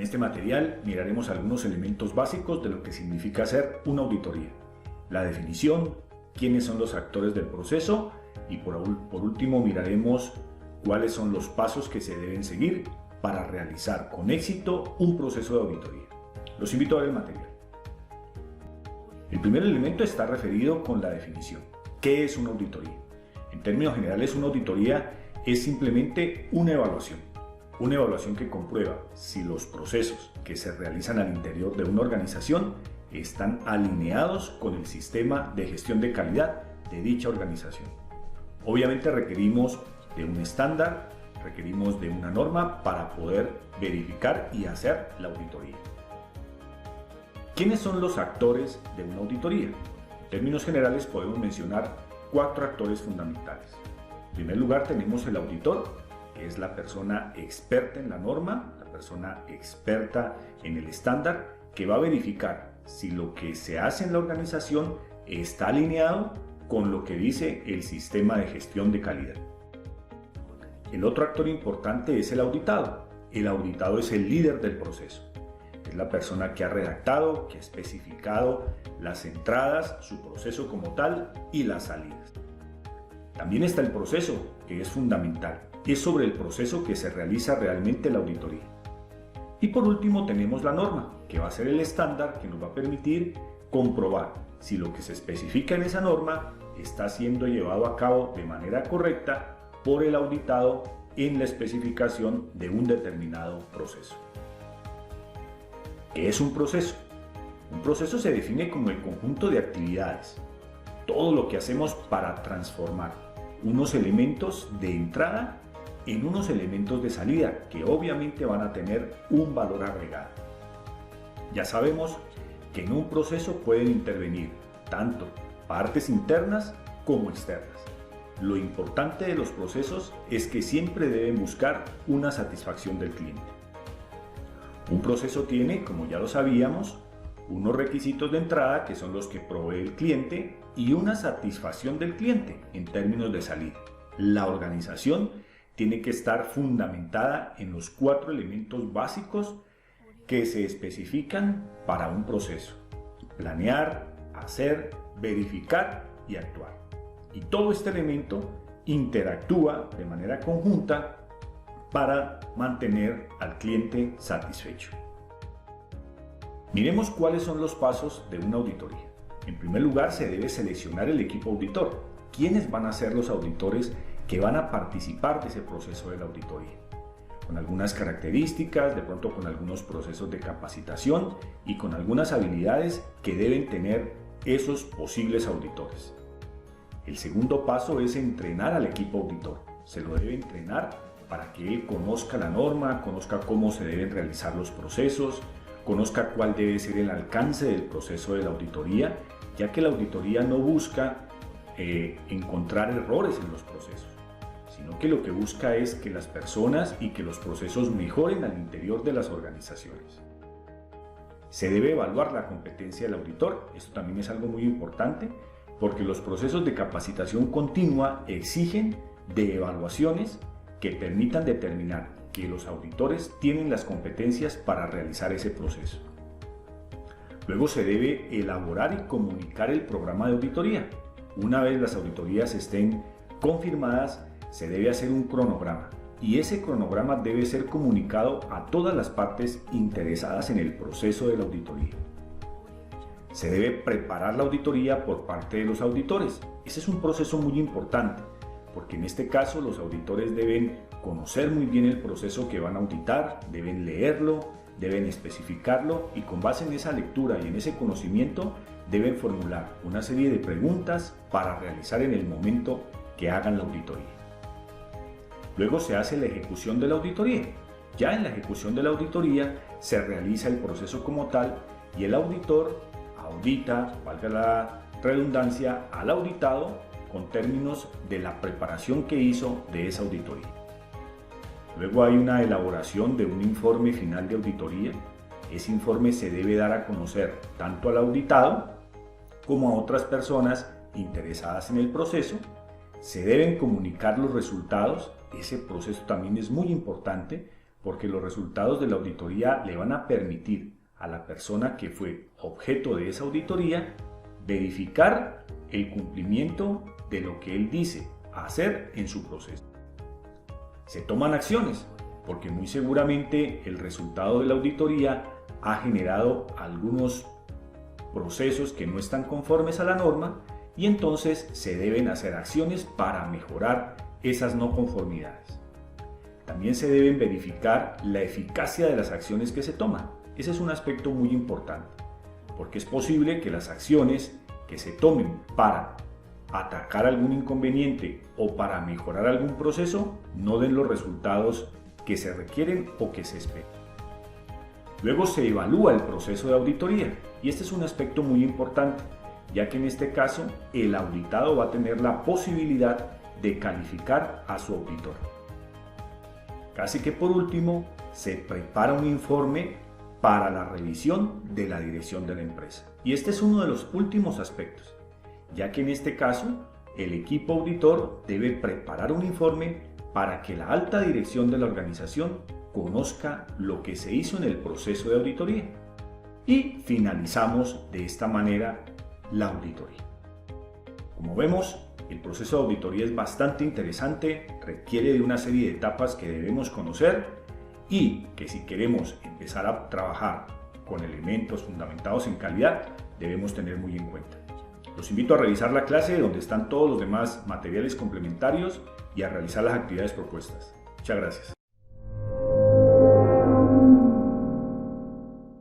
este material miraremos algunos elementos básicos de lo que significa hacer una auditoría, la definición, quiénes son los actores del proceso y por último miraremos cuáles son los pasos que se deben seguir para realizar con éxito un proceso de auditoría. Los invito a ver el material. El primer elemento está referido con la definición. ¿Qué es una auditoría? En términos generales, una auditoría es simplemente una evaluación que comprueba si los procesos que se realizan al interior de una organización están alineados con el sistema de gestión de calidad de dicha organización. Obviamente requerimos de un estándar, requerimos de una norma para poder verificar y hacer la auditoría. ¿Quiénes son los actores de una auditoría? En términos generales podemos mencionar 4 actores fundamentales. En primer lugar tenemos el auditor, que es la persona experta en la norma, la persona experta en el estándar, que va a verificar si lo que se hace en la organización está alineado con lo que dice el sistema de gestión de calidad. El otro actor importante es el auditado. El auditado es el líder del proceso. Es la persona que ha redactado, que ha especificado las entradas, su proceso como tal y las salidas. También está el proceso, que es fundamental. Es sobre el proceso que se realiza realmente la auditoría. Y por último tenemos la norma, que va a ser el estándar que nos va a permitir comprobar si lo que se especifica en esa norma está siendo llevado a cabo de manera correcta por el auditado en la especificación de un determinado proceso. ¿Qué es un proceso? Un proceso se define como el conjunto de actividades, todo lo que hacemos para transformar unos elementos de entrada en unos elementos de salida que obviamente van a tener un valor agregado. Ya sabemos que en un proceso pueden intervenir tanto partes internas como externas. Lo importante de los procesos es que siempre deben buscar una satisfacción del cliente. Un proceso tiene, como ya lo sabíamos, unos requisitos de entrada que son los que provee el cliente y una satisfacción del cliente en términos de salida. La organización tiene que estar fundamentada en los 4 elementos básicos que se especifican para un proceso: planear, hacer, verificar y actuar. Y todo este elemento interactúa de manera conjunta para mantener al cliente satisfecho. Miremos cuáles son los pasos de una auditoría. En primer lugar, se debe seleccionar el equipo auditor. ¿Quiénes van a ser los auditores que van a participar de ese proceso de la auditoría? Con algunas características, de pronto con algunos procesos de capacitación y con algunas habilidades que deben tener esos posibles auditores. El segundo paso es entrenar al equipo auditor. Se lo debe entrenar para que él conozca la norma, conozca cómo se deben realizar los procesos, conozca cuál debe ser el alcance del proceso de la auditoría, ya que la auditoría no busca encontrar errores en los procesos, sino que lo que busca es que las personas y que los procesos mejoren al interior de las organizaciones. Se debe evaluar la competencia del auditor. Esto también es algo muy importante porque los procesos de capacitación continua exigen de evaluaciones que permitan determinar que los auditores tienen las competencias para realizar ese proceso. Luego se debe elaborar y comunicar el programa de auditoría. Una vez las auditorías estén confirmadas, se debe hacer un cronograma y ese cronograma debe ser comunicado a todas las partes interesadas en el proceso de la auditoría. Se debe preparar la auditoría por parte de los auditores. Ese es un proceso muy importante, porque en este caso los auditores deben conocer muy bien el proceso que van a auditar, deben leerlo, deben especificarlo y con base en esa lectura y en ese conocimiento deben formular una serie de preguntas para realizar en el momento que hagan la auditoría. Luego se hace la ejecución de la auditoría. Ya en la ejecución de la auditoría se realiza el proceso como tal y el auditor audita, valga la redundancia, al auditado con términos de la preparación que hizo de esa auditoría. Luego hay una elaboración de un informe final de auditoría. Ese informe se debe dar a conocer tanto al auditado como a otras personas interesadas en el proceso. Se deben comunicar los resultados. Ese proceso también es muy importante porque los resultados de la auditoría le van a permitir a la persona que fue objeto de esa auditoría verificar el cumplimiento de lo que él dice hacer en su proceso. Se toman acciones, porque muy seguramente el resultado de la auditoría ha generado algunos procesos que no están conformes a la norma y entonces se deben hacer acciones para mejorar esas no conformidades. También se deben verificar la eficacia de las acciones que se toman. Ese es un aspecto muy importante, porque es posible que las acciones que se tomen para atacar algún inconveniente o para mejorar algún proceso no den los resultados que se requieren o que se esperan. Luego se evalúa el proceso de auditoría y este es un aspecto muy importante, ya que en este caso el auditado va a tener la posibilidad de calificar a su auditor. Casi que por último, se prepara un informe para la revisión de la dirección de la empresa. Y este es uno de los últimos aspectos, ya que en este caso el equipo auditor debe preparar un informe para que la alta dirección de la organización conozca lo que se hizo en el proceso de auditoría. Y finalizamos de esta manera la auditoría. Como vemos, el proceso de auditoría es bastante interesante, requiere de una serie de etapas que debemos conocer y que si queremos empezar a trabajar con elementos fundamentados en calidad, debemos tener muy en cuenta. Los invito a revisar la clase donde están todos los demás materiales complementarios y a realizar las actividades propuestas. Muchas gracias.